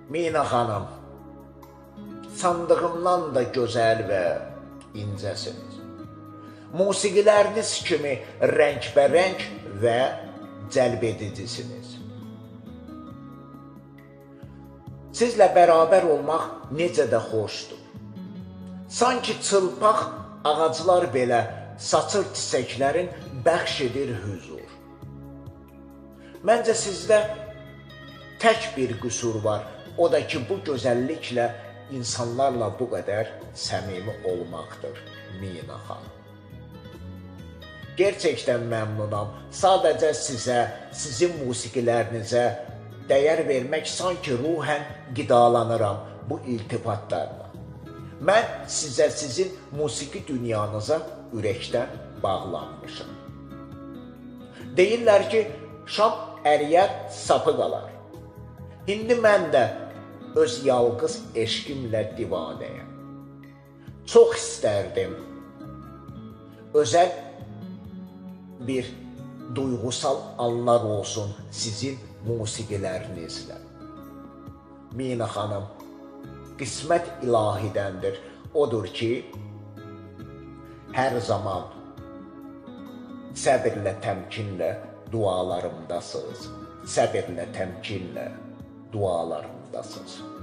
Mina xanım, sandığımdan da gözəl və incəsiniz. Musiqiləriniz kimi rəngbərəng və cəlb edicisiniz. Sizlə bərabər olmaq necə də xoşdur. Sanki çılpaq ağaclar belə saçır çiçəklərin bəxş edir hüzur. Məncə sizdə tək bir qüsur var, o da ki, bu gözəlliklə insanlarla bu qədər səmimi olmaqdır, Mina xanım. Gerçəkdən məmnunam. Sadəcə sizə, sizin musiqilərinizə dəyər vermək sanki ruhən qidalanıram bu iltifatlarla. Mən sizə, sizin musiqi dünyanıza ürəkdən bağlanmışım. Deyirlər ki, şam əriyər, sapı qalar. İndi mən də öz yalqız eşqimlə divanəyəm. Çox istərdim özəl bir duyğusal anlar olsun sizin musiqilərinizlə. Mina xanım, qismət ilahidəndir. Odur ki, hər zaman səbirlə, təmkinlə dualarımdasınız. Səbirlə, təmkinlə dualarımdasınız.